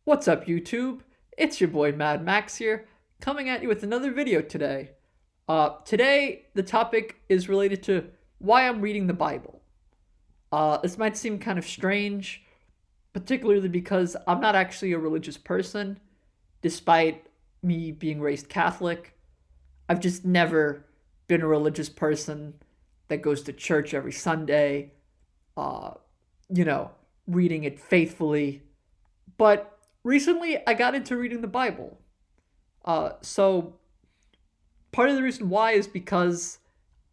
What's up, YouTube? It's your boy Mad Max here, coming at you with another video today. Today, the topic is related to why I'm reading the Bible. This might seem kind of strange, particularly because I'm not actually a religious person, despite me being raised Catholic. I've just never been a religious person that goes to church every Sunday, uh, you know, reading it faithfully. But recently, I got into reading the Bible. So part of the reason why is because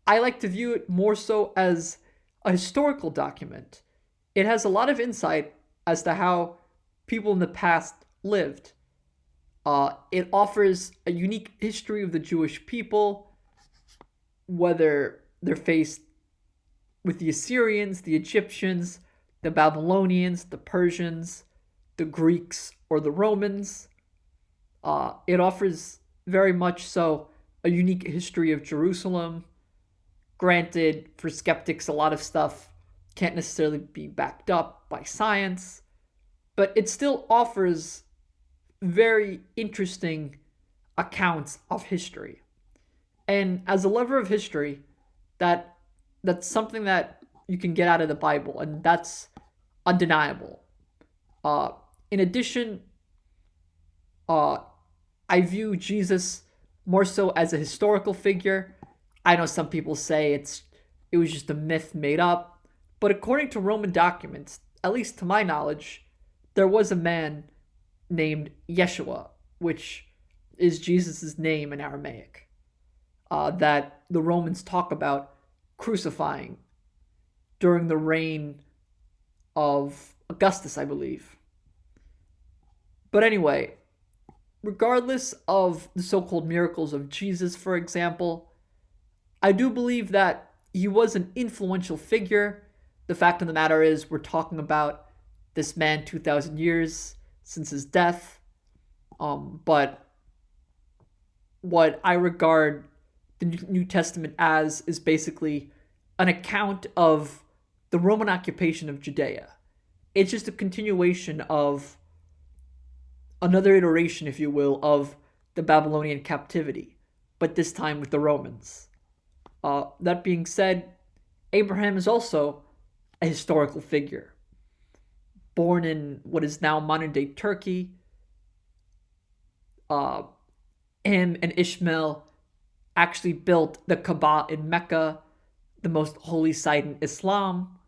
I like to view it more so as a historical document. It has a lot of insight as to how people in the past lived. It offers a unique history of the Jewish people, whether they're faced with the Assyrians, the Egyptians, the Babylonians, the Persians, the Greeks, or the Romans. It offers very much so a unique history of Jerusalem. Granted, for skeptics, a lot of stuff can't necessarily be backed up by science, but it still offers very interesting accounts of history. And as a lover of history, that that's something that you can get out of the Bible, and that's undeniable. Uh, in addition, uh, I view Jesus more so as a historical figure. I know some people say it was just a myth made up, but according to Roman documents, at least to my knowledge, there was a man named Yeshua, which is Jesus' name in Aramaic, that the Romans talk about crucifying during the reign of Augustus, I believe. But anyway, regardless of the so called miracles of Jesus, for example, I do believe that he was an influential figure. The fact of the matter is, we're talking about this man 2,000 years since his death. But what I regard the New Testament as is basically an account of the Roman occupation of Judea. It's just a continuation of another iteration, if you will, of the Babylonian captivity, but this time with the Romans. That being said, Abraham is also a historical figure. Born in what is now modern day Turkey, uh, him and Ishmael actually built the Kaaba in Mecca, the most holy site in Islam.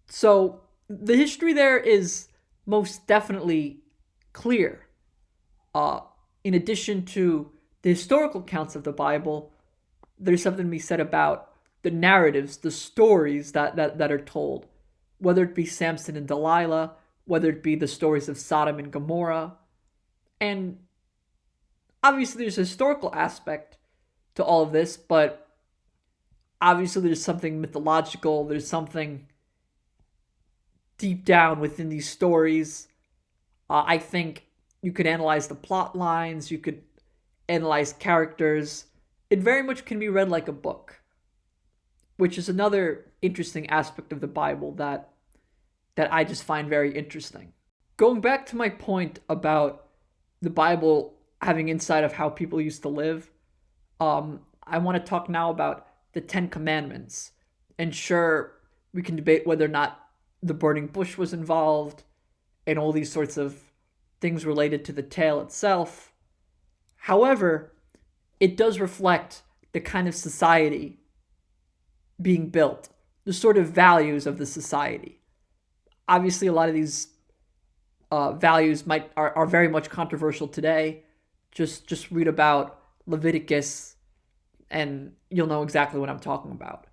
So the history there is most definitely clear. Uh, in addition to the historical accounts of the Bible, there's something to be said about the narratives, the stories that are told, whether it be Samson and Delilah, whether it be the stories of Sodom and Gomorrah. And obviously, there's a historical aspect to all of this, but obviously, there's something mythological, there's something deep down within these stories. I think you could analyze the plot lines, you could analyze characters. It very much can be read like a book, which is another interesting aspect of the Bible that I just find very interesting. Going back to my point about the Bible having insight of how people used to live, I want to talk now about the Ten Commandments. And sure, we can debate whether or not the burning bush was involved and all these sorts of things related to the tale itself. However, it does reflect the kind of society being built, the sort of values of the society. Obviously, a lot of these values are very much controversial today. Just read about Leviticus, and you'll know exactly what I'm talking about.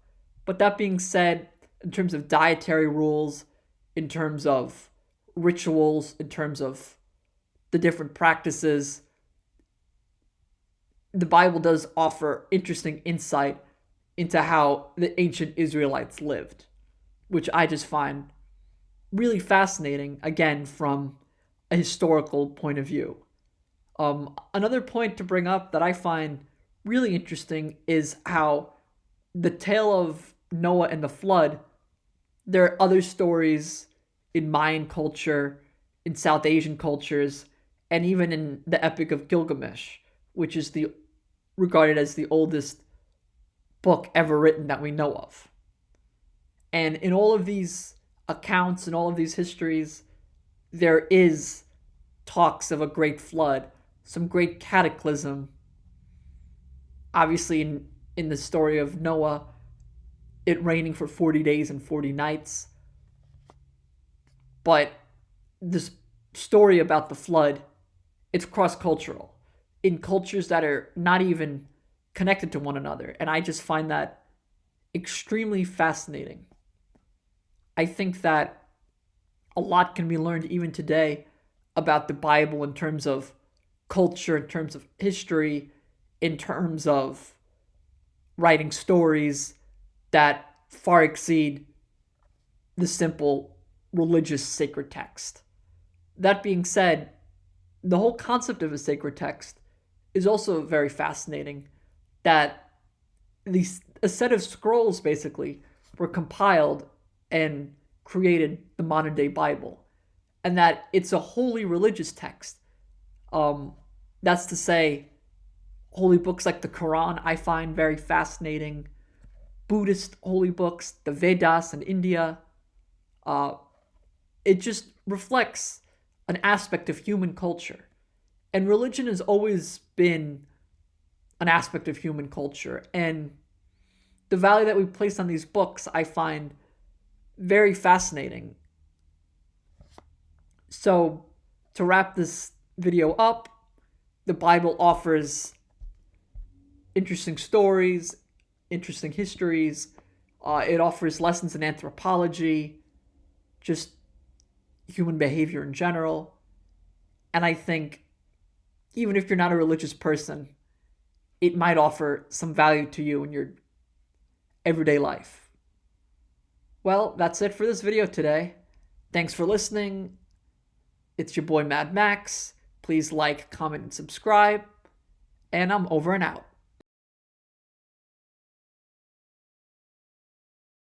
But that being said, in terms of dietary rules, in terms of rituals, in terms of the different practices, the Bible does offer interesting insight into how the ancient Israelites lived, which I just find really fascinating, again, from a historical point of view. Another point to bring up that I find really interesting is how the tale of Noah and the flood, there are other stories in Mayan culture, in South Asian cultures, and even in the Epic of Gilgamesh, which is regarded as the oldest book ever written that we know of. And in all of these accounts and all of these histories, there is talks of a great flood, some great cataclysm. Obviously, in the story of Noah, it raining for 40 days and 40 nights. But this story about the flood, it's cross-cultural in cultures that are not even connected to one another. And I just find that extremely fascinating. I think that a lot can be learned even today about the Bible in terms of culture, in terms of history, in terms of writing stories that far exceed the simple religious sacred text. That being said, the whole concept of a sacred text is also very fascinating, that a set of scrolls basically were compiled and created the modern day Bible, and that it's a holy religious text. That's to say, holy books like the Quran I find very fascinating. Buddhist holy books, the Vedas in India. It just reflects an aspect of human culture. And religion has always been an aspect of human culture. And the value that we place on these books, I find very fascinating. So, to wrap this video up, the Bible offers interesting stories, interesting histories. It offers lessons in anthropology, just human behavior in general. And I think even if you're not a religious person, it might offer some value to you in your everyday life. Well, that's it for this video today. Thanks for listening. It's your boy Mad Max. Please like, comment, and subscribe. And I'm over and out.